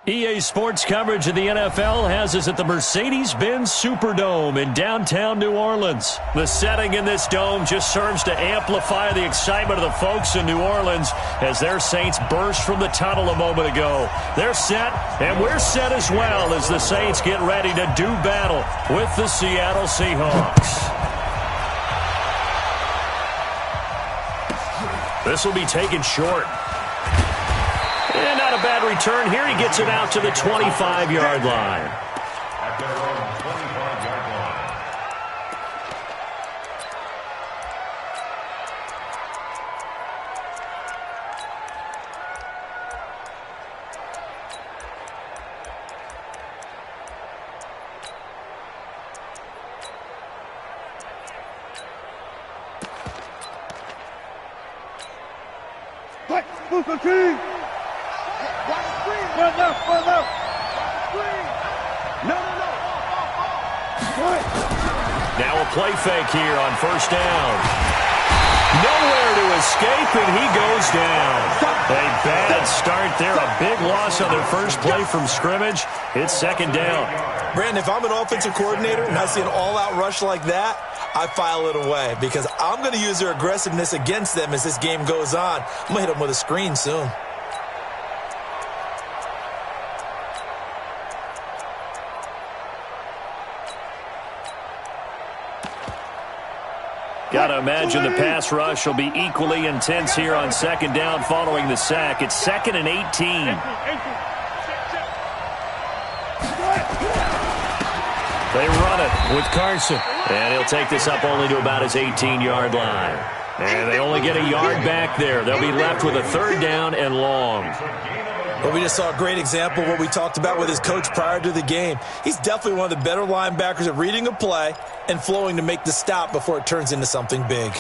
EA Sports coverage of the NFL has us at the Mercedes-Benz Superdome in downtown New Orleans. The setting in this dome just serves to amplify the excitement of the folks in New Orleans as their Saints burst from the tunnel a moment ago. They're set, and we're set as well as the Saints get ready to do battle with the Seattle Seahawks. This will be taken short. And not a bad return here. He gets it out to the 25-yard line. Now a play fake here on first down. Nowhere to escape, and he goes down. A bad start there. A big loss on their first play from scrimmage. It's second down. Brandon, if I'm an offensive coordinator and I see an all-out rush like that, I file it away because I'm going to use their aggressiveness against them as this game goes on. I'm going to hit them with a screen soon. Got to imagine the pass rush will be equally intense here on second down following the sack. It's 2nd and 18. They run it with Carson. And he'll take this up only to about his 18-yard line. And they only get a yard back there. They'll be left with a third down and long. Well, we just saw a great example of what we talked about with his coach prior to the game. He's definitely one of the better linebackers at reading a play and flowing to make the stop before it turns into something big.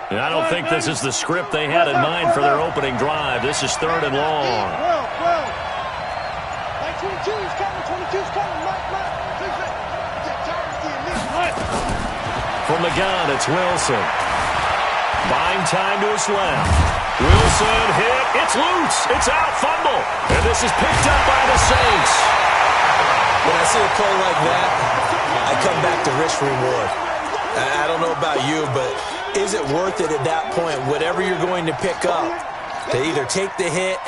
And I don't think this is the script they had in mind for their opening drive. This is third and long. From the gun, it's Wilson. Buying time to his left. Wilson hit. It's loose. It's out. Fumble. And this is picked up by the Saints. When I see a play like that, I come back to risk reward. I don't know about you, but is it worth it at that point, whatever you're going to pick up, to either take the hit,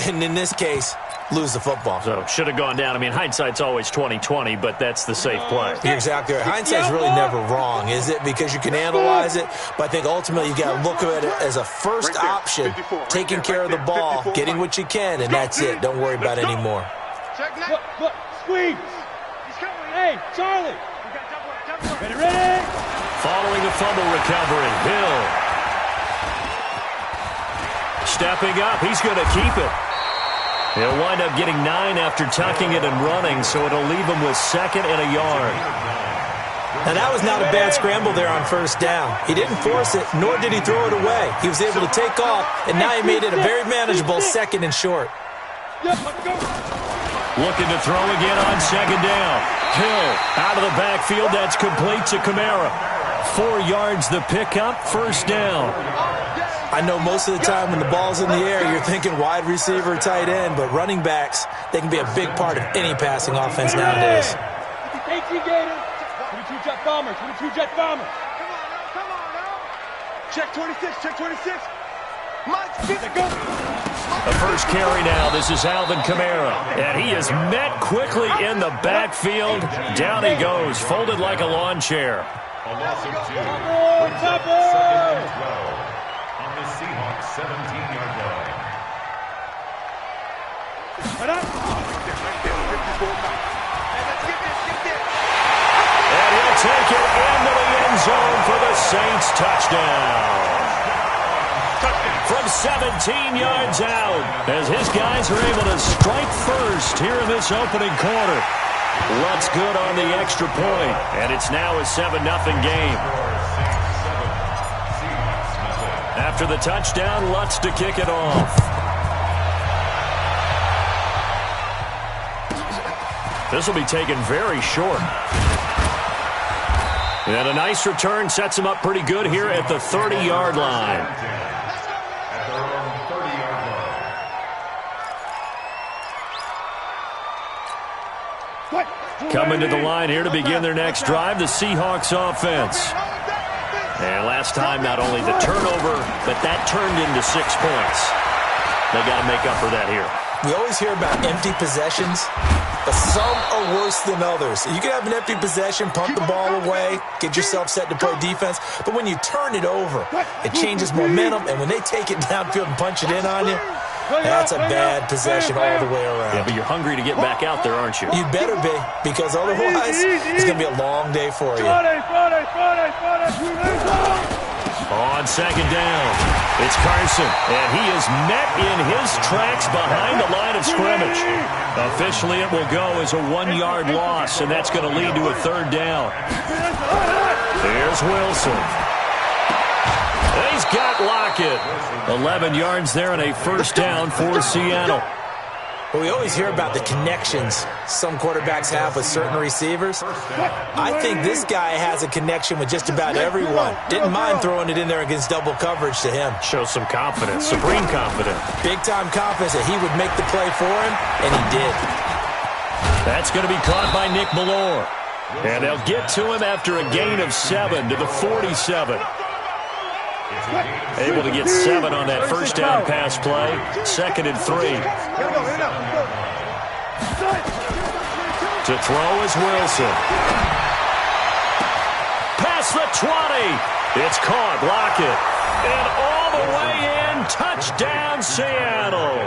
and in this case, lose the football? So should have gone down. I mean, hindsight's always 20/20, but that's the safe play. You're exactly right. Hindsight's really never wrong, is it? Because you can analyze it, but I think ultimately you got to look at it as a first option, taking care of the ball, getting what you can, and that's it. Don't worry about it anymore. Look, squeeze. Hey, Charlie. Ready. Following the fumble recovery, Hill. Stepping up, he's going to keep it. He'll wind up getting 9 after tucking it and running, so it'll leave him with 2nd and a yard. Now, that was not a bad scramble there on first down. He didn't force it, nor did he throw it away. He was able to take off, and now he made it a very manageable 2nd and short. Looking to throw again on second down. Hill out of the backfield. That's complete to Kamara. 4 yards the pickup, first down. I know most of the time when the ball's in the air, you're thinking wide receiver, tight end, but running backs, they can be a big part of any passing offense nowadays. 22 jet bomber. Come on now. Check 26. The first carry now. This is Alvin Kamara. And he is met quickly in the backfield. Down he goes, folded like a lawn chair. A loss of 2. Second and 12 on the Seahawks 17-yard line. And he'll take it into the end zone for the Saints touchdown. From 17 yards out, as his guys are able to strike first here in this opening quarter. Lutz good on the extra point, and it's now a 7-0 game. After the touchdown, Lutz to kick it off. This will be taken very short. And a nice return sets him up pretty good here at the 30-yard line. At their own 30-yard line. Coming to the line here to begin their next drive, the Seahawks offense. And last time, not only the turnover, but that turned into 6 points. They got to make up for that here. We always hear about empty possessions, but some are worse than others. You can have an empty possession, pump the ball away, get yourself set to play defense, but when you turn it over, it changes momentum, and when they take it downfield and punch it in on you, that's a bad possession all the way around. Yeah, but you're hungry to get back out there, aren't you? You'd better be, because otherwise it's going to be a long day for you. On second down, it's Carson, and he is met in his tracks behind the line of scrimmage. Officially, it will go as a 1-yard loss, and that's going to lead to a third down. There's Wilson. He's got Lockett. 11 yards there and a first down for Seattle. Well, we always hear about the connections some quarterbacks have with certain receivers. I think this guy has a connection with just about everyone. Didn't mind throwing it in there against double coverage to him. Shows some confidence, supreme confidence. Big-time confidence that he would make the play for him, and he did. That's going to be caught by Nick Bellore. And they'll get to him after a gain of 7 to the 47. Able to get 7 on that first down pass play. 2nd and 3. To throw is Wilson. Past the 20. It's caught. Lockett. And all the way in. Touchdown, Seattle.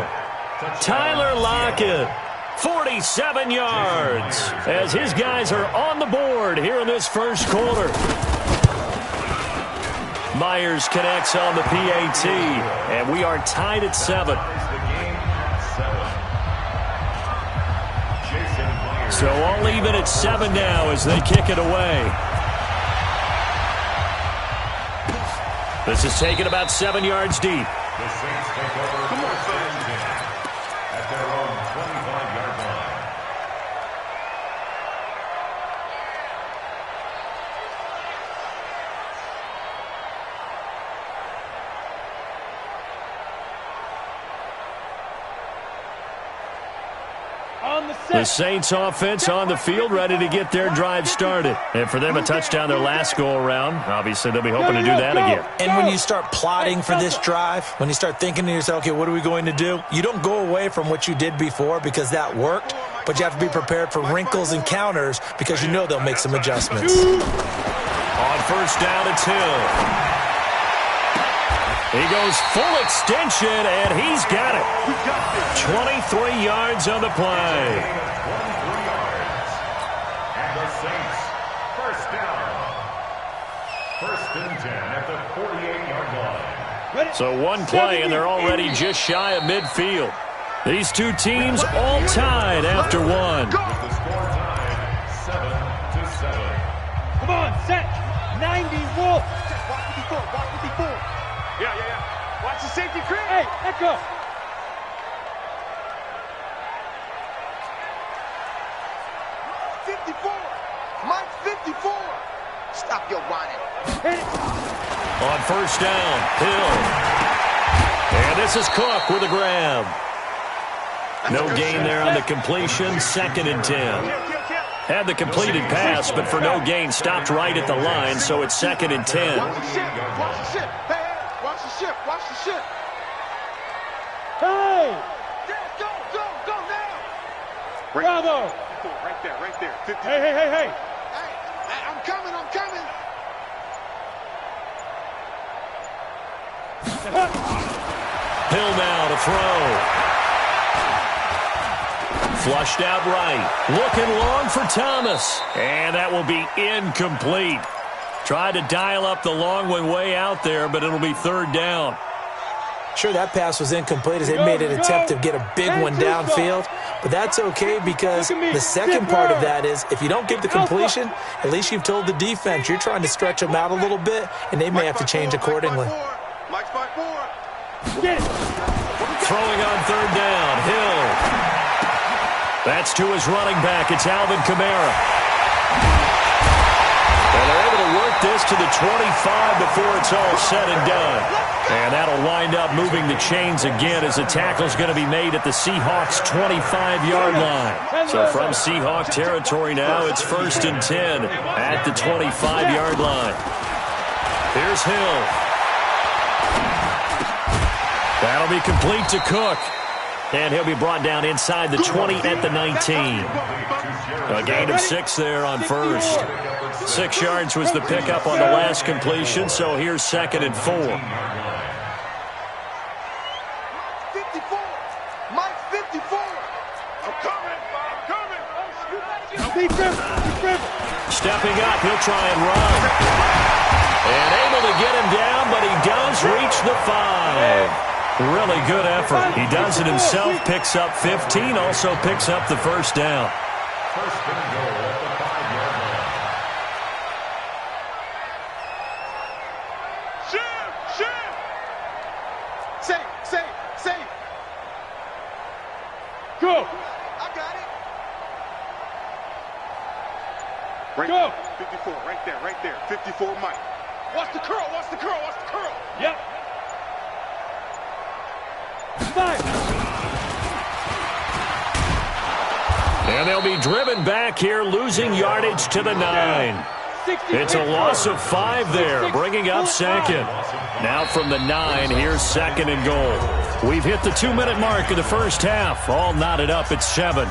Tyler Lockett. 47 yards. As his guys are on the board here in this first quarter. Myers connects on the PAT, and we are tied at 7. So all even at 7 now as they kick it away. This is taken about 7 yards deep. The Saints take over first and 10 at their own 25-yard line. The Saints offense on the field, ready to get their drive started. And for them, a touchdown their last go-around. Obviously, they'll be hoping to do that again. And when you start plotting for this drive, when you start thinking to yourself, okay, what are we going to do? You don't go away from what you did before because that worked, but you have to be prepared for wrinkles and counters because you know they'll make some adjustments. On first down, it's Hill. He goes full extension, and he's got it. 23 yards on the play. 23 yards. And the Saints, first down. 1st and 10 at the 48-yard line. So one play, and they're already just shy of midfield. These two teams all tied after one. With the score tied 7-7. Come on, set. 90 Wolf. Watch 54. Yeah. Watch the safety creep. Hey, Echo. Mike 54. Stop your whining. Hit it. On first down, Hill. And this is Cook with a grab. No gain there on the completion. 2nd and 10. Had the completed pass, but for no gain, stopped right at the line, so it's 2nd and 10. Watch the ship. Hey, watch the ship. Watch the ship. Hey. Go now. Bravo. Right there. 50. Hey. Hey, I'm coming. Hill now to throw. Flushed out right. Looking long for Thomas. And that will be incomplete. Tried to dial up the long one way out there, but it'll be 3rd down. Sure, that pass was incomplete as they made an attempt to get a big one downfield. But that's okay because the second part of that is if you don't get the completion, at least you've told the defense you're trying to stretch them out a little bit, and they may have to change accordingly. Mike's by 4. Get it. Throwing on 3rd down. Hill. That's to his running back. It's Alvin Kamara. And they're able to this to the 25 before it's all said and done. And that'll wind up moving the chains again as the tackle's going to be made at the Seahawks' 25-yard line. So from Seahawk territory now, it's 1st and 10 at the 25-yard line. Here's Hill. That'll be complete to Cook. And he'll be brought down inside the 20 at the 19. A gain of 6 there on first. 6 yards was the pickup on the last completion, so here's 2nd and 4. 54. Mike 54. I'm coming. Stepping up, he'll try and run. And able to get him down, but he does reach the 5. Really good effort. He does it himself, picks up 15, also picks up the first down. First and goal at the 5-yard line. Shift. Safe. Go. I got it. Go. 54, right there. 54, Mike. Watch the curl. Yep. 5. And they'll be driven back here, losing yardage to the 9. It's a loss of 5 there, bringing up 2nd. Now from the 9, here's 2nd and goal. We've hit the 2-minute mark of the first half. All knotted up at 7.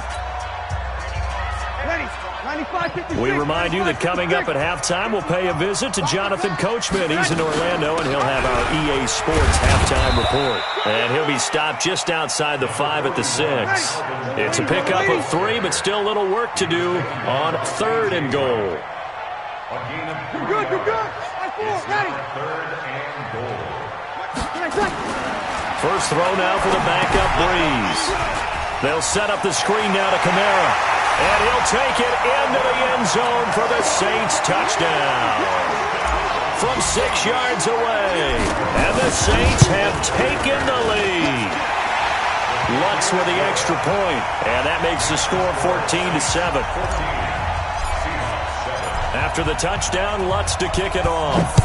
We remind you that coming up at halftime, we'll pay a visit to Jonathan Coachman. He's in Orlando, and he'll have our EA Sports halftime report. And he'll be stopped just outside the 5 at the 6. It's a pickup of 3, but still a little work to do on 3rd and goal. You're good. Ready. 3rd and goal. First throw now for the backup Breeze. They'll set up the screen now to Kamara. And he'll take it into the end zone for the Saints touchdown. From 6 yards away. And the Saints have taken the lead. Lutz with the extra point. And that makes the score 14-7. After the touchdown, Lutz to kick it off.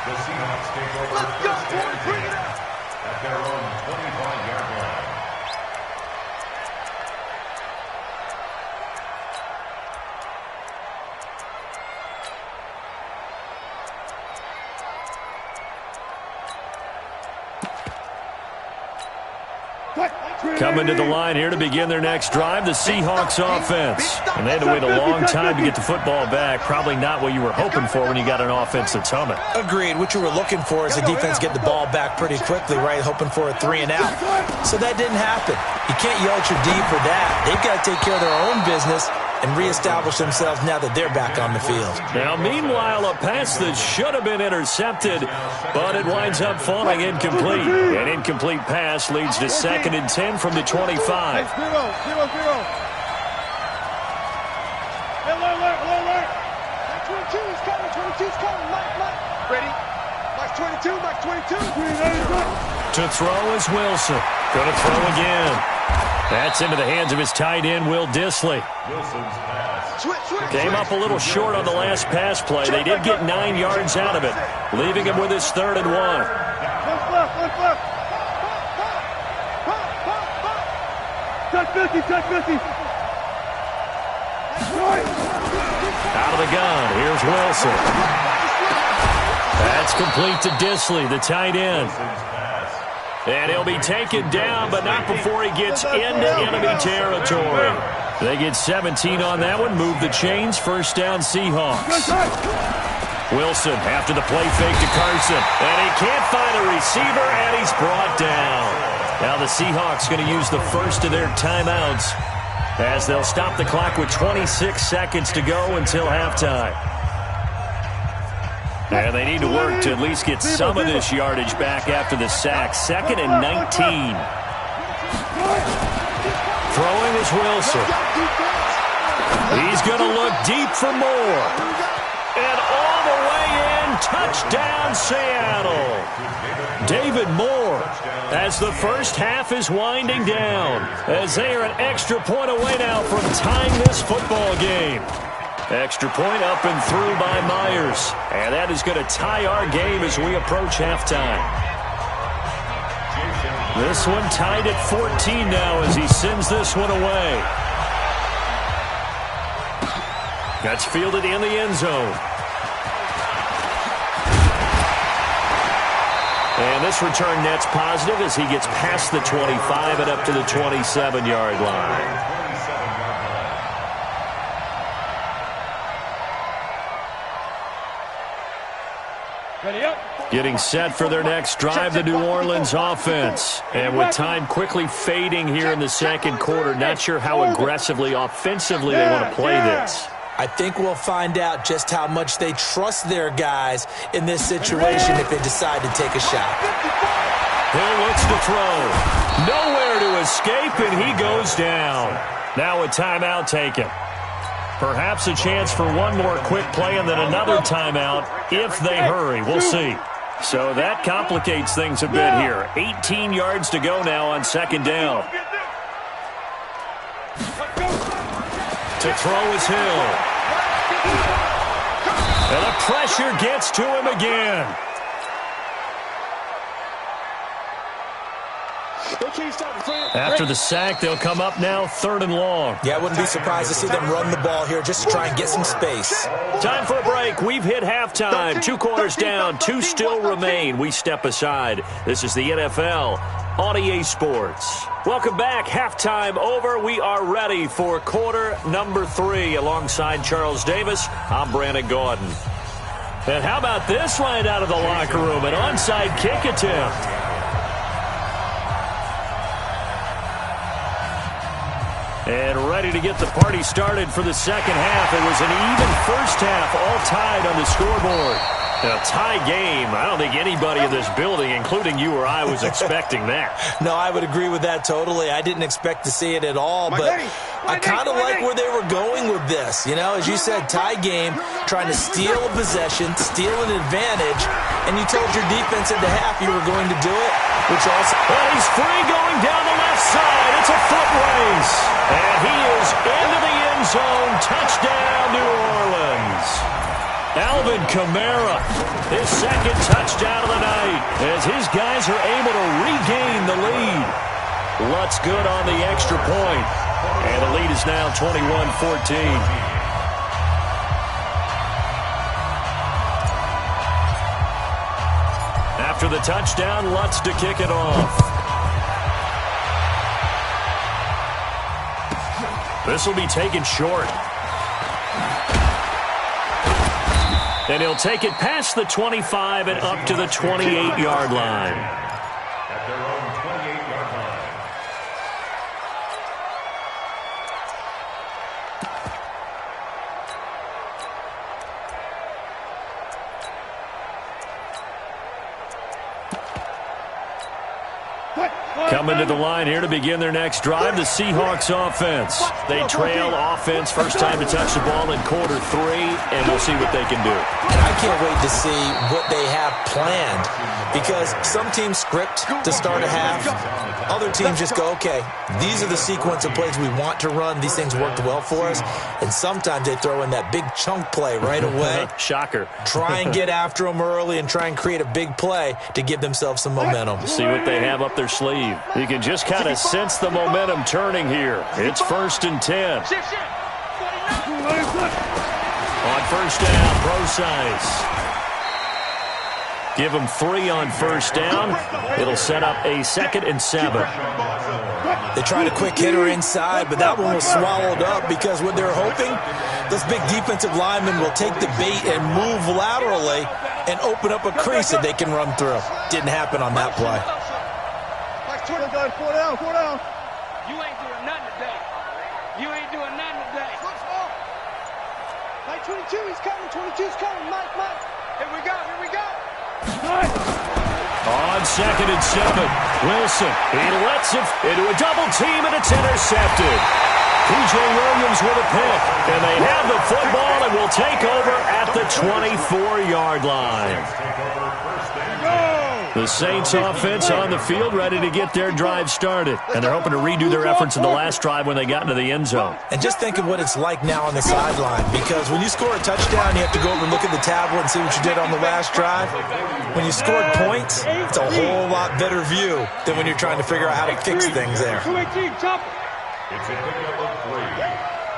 The Seahawks take over first and 10 at their own 25-yard line. Coming to the line here to begin their next drive, the Seahawks offense. And they had to wait a long time to get the football back. Probably not what you were hoping for when you got an offense that's humming. Agreed. What you were looking for is the defense get the ball back pretty quickly, right? Hoping for a 3 and out. So that didn't happen. You can't yell at your D for that. They've got to take care of their own business and reestablish themselves now that they're back on the field. Now, meanwhile, a pass that should have been intercepted, but it winds up falling incomplete. An incomplete pass leads to 2nd and 10 from the 25. 0. Alert. 22's coming. Mike. Ready? Mike 22. To throw is Wilson. Going to throw again. That's into the hands of his tight end, Will Dissly. Wilson's pass. Came up a little short on the last pass play. They did get 9 yards out of it, leaving him with his 3rd and 1. Look left. Touch 50. Out of the gun, here's Wilson. That's complete to Dissly, the tight end. And he'll be taken down, but not before he gets into enemy territory. They get 17 on that one, move the chains, first down Seahawks. Wilson after the play fake to Carson. And he can't find a receiver, and he's brought down. Now the Seahawks going to use the first of their timeouts as they'll stop the clock with 26 seconds to go until halftime. And they need to work to at least get some of this yardage back after the sack. 2nd and 19. Throwing is Wilson. He's going to look deep for more. And all the way in, touchdown. Touchdown, Seattle. David Moore, as the first half is winding down, as they are an extra point away now from tying this football game. Extra point up and through by Myers. And that is going to tie our game as we approach halftime. This one tied at 14 now as he sends this one away. That's fielded in the end zone. And this return net's positive as he gets past the 25 and up to the 27-yard line. Getting set for their next drive, the New Orleans offense. And with time quickly fading here in the second quarter, not sure how aggressively, offensively they want to play this. I think we'll find out just how much they trust their guys in this situation if they decide to take a shot. Hill looks to throw. Nowhere to escape, and he goes down. Now a timeout taken. Perhaps a chance for one more quick play and then another timeout if they hurry. We'll see. So that complicates things a bit here. 18 yards to go now on second down. To throw is Hill. And the pressure gets to him again. After the sack, they'll come up now 3rd and long. Yeah, I wouldn't be surprised to see them run the ball here just to try and get some space. Time for a break. We've hit halftime. 2 quarters down, 2 still remain. We step aside. This is the NFL on EA Sports. Welcome back. Halftime over. We are ready for quarter number 3. Alongside Charles Davis, I'm Brandon Gaudin. And how about this right out of the locker room? An onside kick attempt. And ready to get the party started for the second half. It was an even first half, all tied on the scoreboard. A tie game. I don't think anybody in this building, including you or I, was expecting that. No, I would agree with that totally. I didn't expect to see it at all, but I kind of like where they were going with this. You know, as you said, tie game, trying to steal a possession, steal an advantage, and you told your defense at the half you were going to do it, which also... But he's free going down the left side. It's a foot race. And he is into the end zone. Touchdown, New Orleans. Alvin Kamara, his second touchdown of the night, as his guys are able to regain the lead. Lutz good on the extra point, and the lead is now 21-14. After the touchdown, Lutz to kick it off. This will be taken short. And he'll take it past the 25 and up to the 28-yard line. At their own 28-yard line. Coming to the line here to begin their next drive, the Seahawks offense. They trail offense, first time to touch the ball in quarter 3, and we'll see what they can do. And I can't wait to see what they have planned, because some teams script to start a half. Other teams just go, okay, these are the sequence of plays we want to run. These things worked well for us. And sometimes they throw in that big chunk play right away. Shocker. Try and get after them early and try and create a big play to give themselves some momentum. See what they have up their sleeve. You can just kind of sense the momentum turning here. It's 1st and 10. On first down, Procise. Give them 3 on first down. It'll set up a 2nd and 7. They tried a quick hitter inside, but that one was swallowed up because what they're hoping, those big defensive linemen will take the bait and move laterally and open up a crease that they can run through. Didn't happen on that play. Four down. You ain't doing nothing today. You ain't doing nothing today. Mike 22, he's coming. 22's coming. Mike. Here we go. On 2nd and 7, Wilson. He lets it into a double team, and it's intercepted. P.J. Williams with a pick. And they have the football and will take over at the 24-yard line. The Saints offense on the field ready to get their drive started. And they're hoping to redo their efforts in the last drive when they got into the end zone. And just think of what it's like now on the sideline, because when you score a touchdown, you have to go over and look at the tablet and see what you did on the last drive. When you scored points, it's a whole lot better view than when you're trying to figure out how to fix things there. It's a pickup of 3.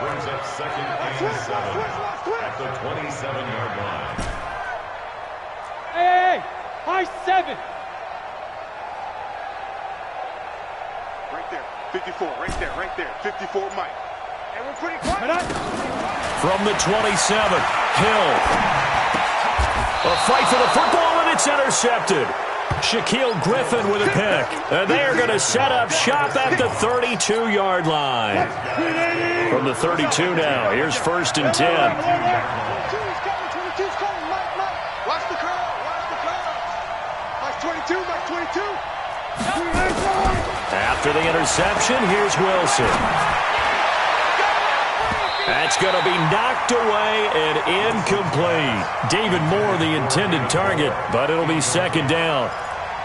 Brings up 2nd and 7 at the 27-yard line. Hey, high 7. Right there. 54. Right there. 54, Mike. And we're pretty quiet. From the 27, Hill. A fight for the football, and it's intercepted. Shaquille Griffin with a pick. And they are going to set up shop at the 32-yard line. From the 32 now, here's 1st and 10. 22's coming. Mike. Watch the curl. Mike 22. After the interception, here's Wilson. That's going to be knocked away and incomplete. David Moore, the intended target, but it'll be 2nd down.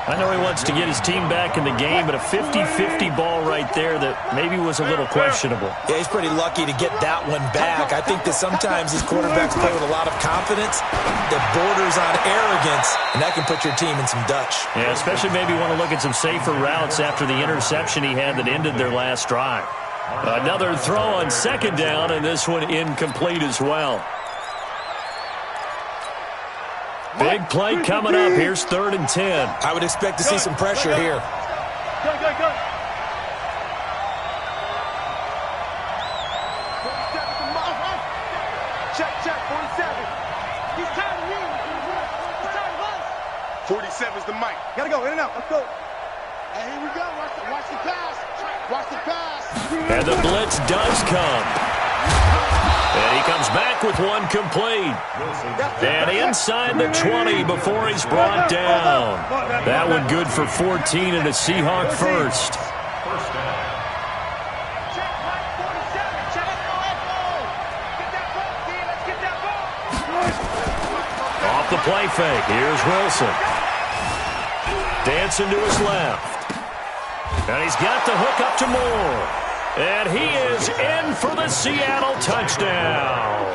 I know he wants to get his team back in the game, but a 50-50 ball right there that maybe was a little questionable. Yeah, he's pretty lucky to get that one back. I think that sometimes these quarterbacks play with a lot of confidence that borders on arrogance, and that can put your team in some Dutch. Yeah, especially maybe want to look at some safer routes after the interception he had that ended their last drive. Another throw on 2nd down, and this one incomplete as well. Big play coming up. Here's 3rd and 10. I would expect to see some pressure here. Go. 47 to Mike. Check. 47. He's tired of me. He's tired of us. 47's the Mike. Gotta go. In and out. Let's go. And here we go. Watch the pass. And the blitz does come. And he comes back with one complete. And inside the 20 before he's brought down. That one good for 14 and a Seahawk first. First down. Check Mike 47. Check. Get that ball, D. Let's get that ball. Off the play fake. Here's Wilson. Dancing to his left. And he's got the hook up to Moore. And he is in for the Seattle touchdown.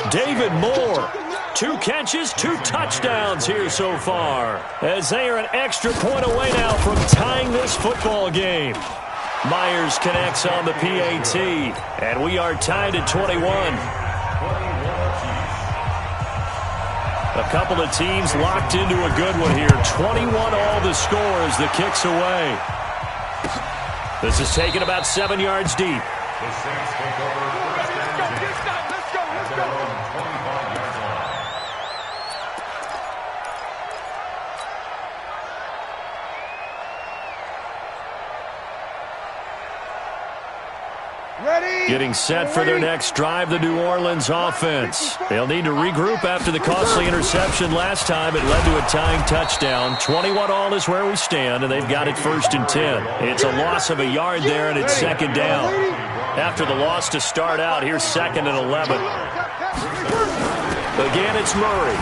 David Moore, 2 catches, 2 touchdowns here so far, as they are an extra point away now from tying this football game. Myers connects on the PAT, and we are tied at 21. A couple of teams locked into a good one here. 21 all the score as the kick's away. This is taken about 7 yards deep. The Saints take over first and 10. Let's go. At their own 25-yard line. Ready? Getting set for their next drive, the New Orleans offense. They'll need to regroup after the costly interception last time. It led to a tying touchdown. 21 all is where we stand, and they've got it 1st and 10. It's a loss of a yard there, and it's 2nd down. After the loss to start out, here's 2nd and 11. Again, it's Murray.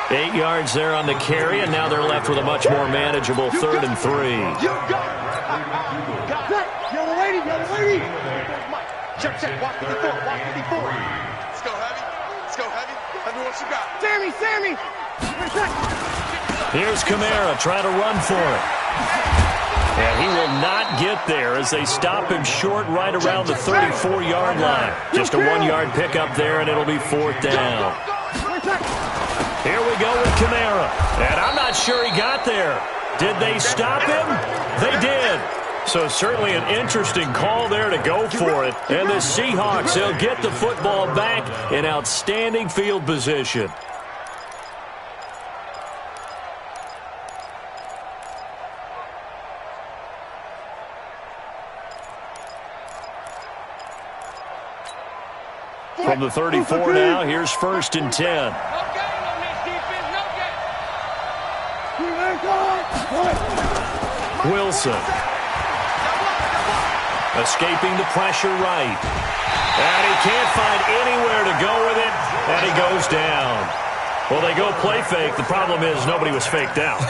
8 yards there on the carry, and now they're left with a much more manageable 3rd and 3. You're the lady. Check. Watch 54. Let's go heavy. Let me what you got. Sammy. Here's Kamara trying to run for it. And he will not get there as they stop him short right around the 34-yard line. Just a 1-yard pickup there, and it'll be 4th down. Here we go with Kamara. And I'm not sure he got there. Did they stop him? They did. So certainly an interesting call there to go for it. And the Seahawks, they'll get the football back in outstanding field position. From the 34 now, here's 1st and 10. No game on this defense. No game. Wilson. Escaping the pressure right. And he can't find anywhere to go with it, and he goes down. Well, they go play fake. The problem is nobody was faked out.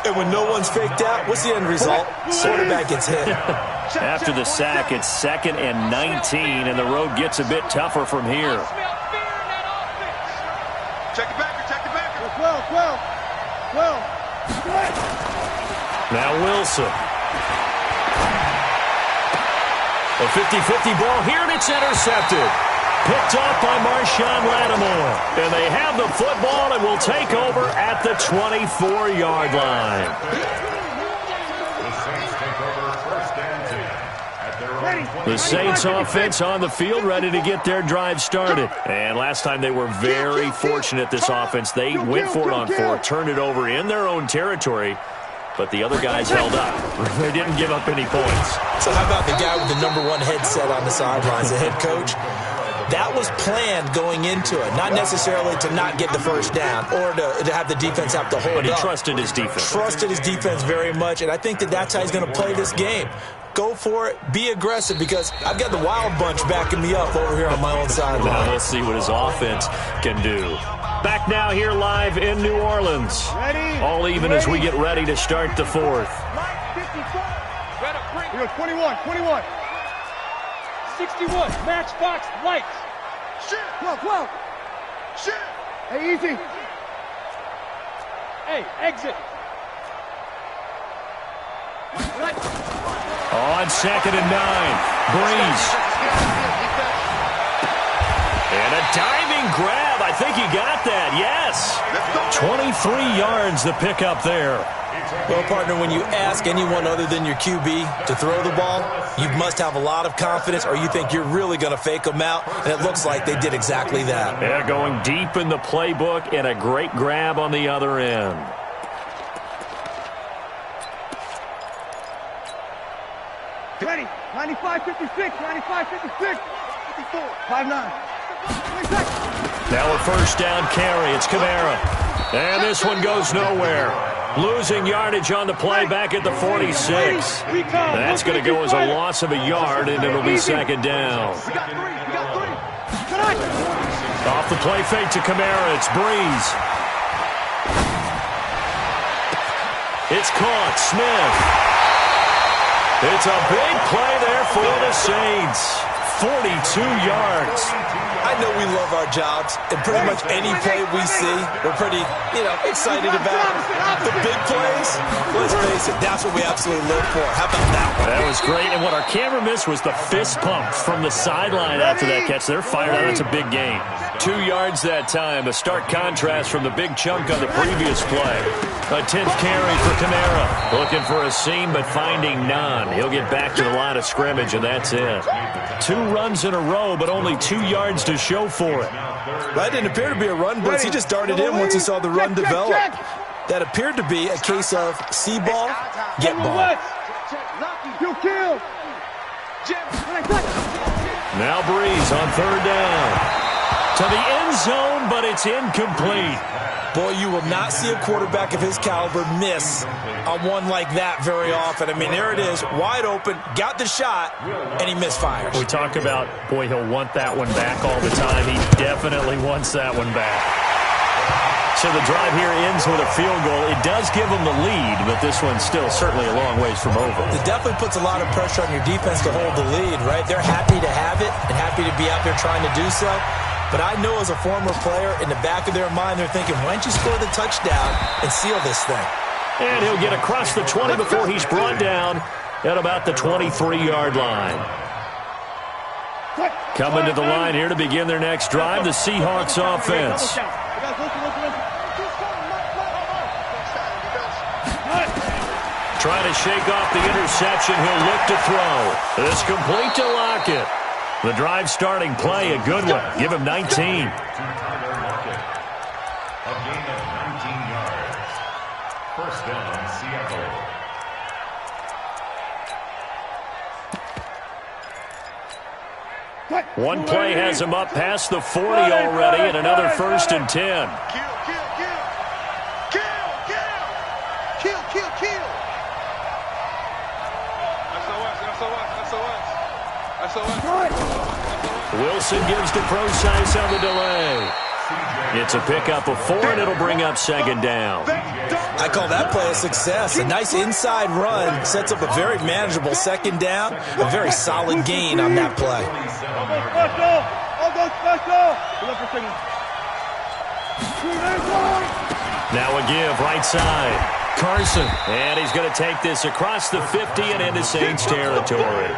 And when no one's faked out, what's the end result? Quarterback gets hit. After the sack, it's 2nd and 19, and the road gets a bit tougher from here. Check it back. Check it back. 12. Now Wilson. A 50-50 ball here, and it's intercepted. Picked off by Marshawn Lattimore. And they have the football and will take over at the 24-yard line. The Saints offense on the field, ready to get their drive started. And last time they were very fortunate, this offense. They went for it on 4, turned it over in their own territory, but the other guys held up. They didn't give up any points. So how about the guy with the #1 headset on the sidelines, the head coach? That was planned going into it, not necessarily to not get the first down or to have the defense have to hold up. But he trusted his defense. Trusted his defense very much, and I think that's how he's going to play this game. Go for it. Be aggressive, because I've got the Wild Bunch backing me up over here on my own sideline. Now we'll see what his offense can do. Back now here live in New Orleans. All even as we get ready to start the 4th. 21. 61, matchbox lights. Shit. 12. Shit. Hey, easy. Hey, exit. On 2nd and 9, Breeze. And a diving grab. I think he got that, yes. 23 yards the pickup there. Well, partner, when you ask anyone other than your QB to throw the ball, you must have a lot of confidence, or you think you're really going to fake them out, and it looks like they did exactly that. Yeah, going deep in the playbook, and a great grab on the other end. Ready. 95, 56. 95, 56. 54. 5-9. Now a first down carry. It's Kamara. And this one goes nowhere. Losing yardage on the play back at the 46. That's going to go as a loss of a yard, and it'll be 2nd down. Off the play fake to Kamara. It's Breeze. It's caught. Smith. It's a big play there for the Saints. 42 yards. I know we love our jobs, and pretty much any play we see, we're pretty, excited about. The big plays, let's face it, that's what we absolutely live for. How about that one? That was great, and what our camera missed was the fist pump from the sideline after that catch. They're fired out. It's a big game. 2 yards that time, a stark contrast from the big chunk on the previous play. A 10th carry for Kamara. Looking for a seam, but finding none. He'll get back to the line of scrimmage, and that's it. 2 runs in a row, but only 2 yards to show for it. That didn't appear to be a run blitz. He just darted in once he saw the run develop. That appeared to be a case of see ball, get ball. Kill. Now Breeze on 3rd down. To the end zone, but it's incomplete. Boy, you will not see a quarterback of his caliber miss on one like that very often. I mean, there it is, wide open, got the shot, and he misfires. We talk about, boy, he'll want that one back all the time. He definitely wants that one back. So the drive here ends with a field goal. It does give them the lead, but this one's still certainly a long ways from over. It definitely puts a lot of pressure on your defense to hold the lead, right? They're happy to have it and happy to be out there trying to do so. But I know as a former player, in the back of their mind, they're thinking, why don't you score the touchdown and seal this thing? And he'll get across the 20 before he's brought down at about the 23-yard line. Coming to the line here to begin their next drive, the Seahawks offense. Trying to shake off the interception. He'll look to throw. It's complete to Lockett. The drive starting play, a good one. Give him 19. A gain of 19 yards. First down, Seattle. One play has him up past the 40 already, and another 1st and 10. Kill. SOS. Wilson gives to Prosise on the delay. It's a pickup of 4, and it'll bring up second down. I call that play a success. A nice inside run sets up a very manageable second down. A very solid gain on that play. Now a give right side. Carson. And he's going to take this across the 50 and into Saints territory.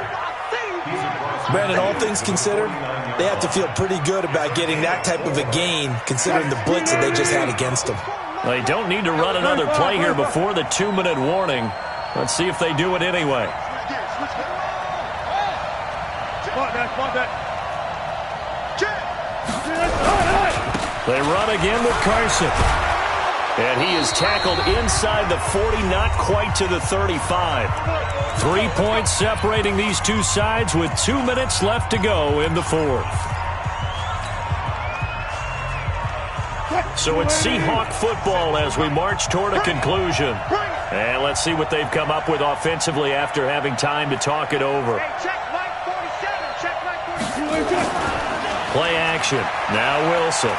Brandon, all things considered, they have to feel pretty good about getting that type of a gain considering the blitz that they just had against them. They don't need to run another play here before the 2-minute warning. Let's see if they do it anyway. They run again with Carson. And he is tackled inside the 40, not quite to the 35. 3 points separating these two sides with 2 minutes left to go in the fourth. So it's Seahawk football as we march toward a conclusion. And let's see what they've come up with offensively after having time to talk it over. Play action. Now Wilson.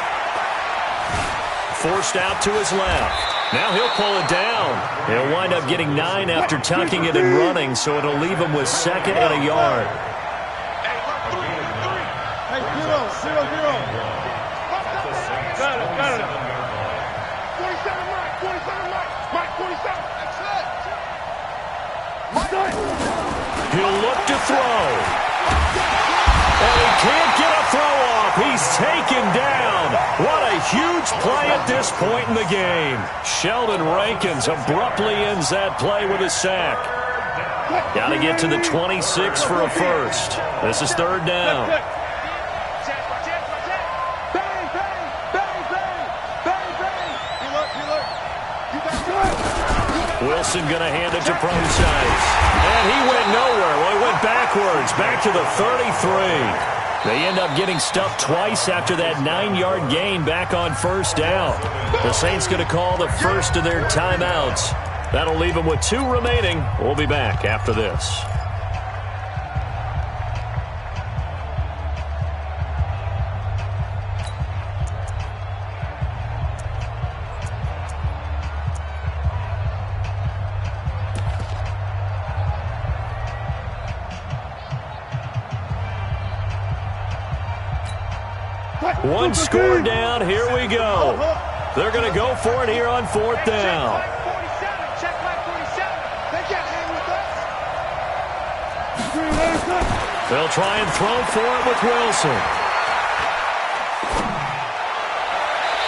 Forced out to his left. Now he'll pull it down. He'll wind up getting 9 after tucking it and running, so it'll leave him with 2nd and a yard. Hey, 0-0-0. Got it. 47, Mike. 47, Mike. 47. He'll look to throw. And he can't get a throw off. He's taken down. What a huge play at this point in the game. Sheldon Rankins abruptly ends that play with a sack. Got to get to the 26 for a first. This is 3rd down. Wilson going to hand it to Prosise. And he went nowhere. Well, he went backwards, back to the 33. They end up getting stuffed twice after that 9-yard gain back on 1st down. The Saints going to call the first of their timeouts. That'll leave them with 2 remaining. We'll be back after this. One score down. Here we go. They're going to go for it here on 4th down. They'll try and throw for it with Wilson.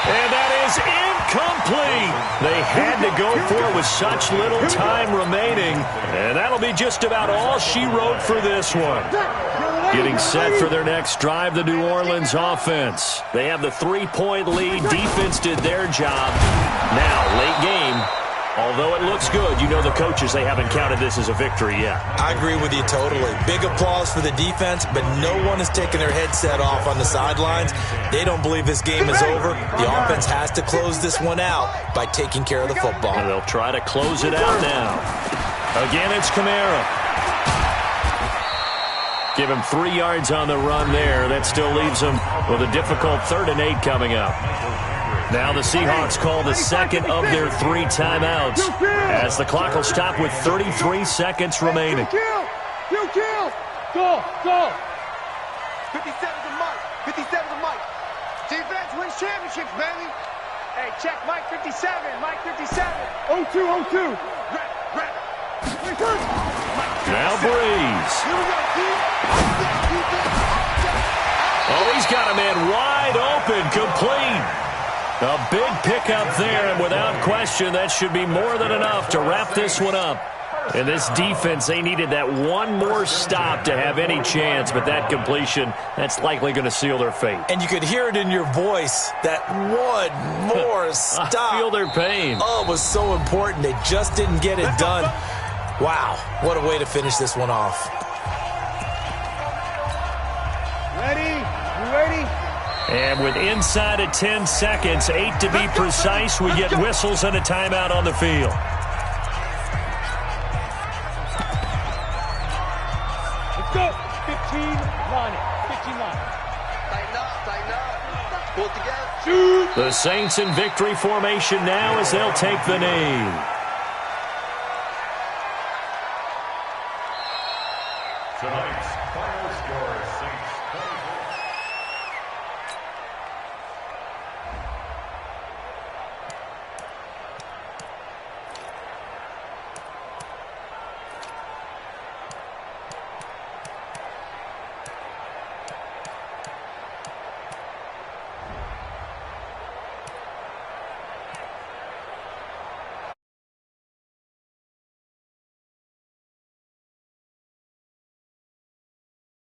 And that is incomplete. They had to go for it with such little time remaining. And that'll be just about all she wrote for this one. Getting set for their next drive, the New Orleans offense. They have the 3-point lead. Defense did their job. Now, late game, although it looks good, you know the coaches, they haven't counted this as a victory yet. I agree with you totally. Big applause for the defense, but no one is taking their headset off on the sidelines. They don't believe this game is over. The offense has to close this one out by taking care of the football. And they'll try to close it out now. Again, it's Kamara. Give him 3 yards on the run there. That still leaves him with a difficult 3rd and 8 coming up. Now the Seahawks call the 2nd of their 3 timeouts as the clock will stop with 33 seconds remaining. Kill! Go! 57's a Mike. 57's a Mike. Defense wins championships, baby. Hey, check Mike 57. Mike 57. 0-2. Red. Now Breeze. Oh, he's got a man wide open, complete. A big pickup there, and without question, that should be more than enough to wrap this one up. And this defense, they needed that one more stop to have any chance, but that completion, that's likely going to seal their fate. And you could hear it in your voice, that one more stop. I feel their pain. Oh, it was so important. They just didn't get it done. Wow, what a way to finish this one off. Ready? You ready? And with inside of 10 seconds, 8 to be precise, we get whistles and a timeout on the field. Let's go. 15 Pull it together. The Saints in victory formation now as they'll take the knee. Tonight's final score, Saints 24,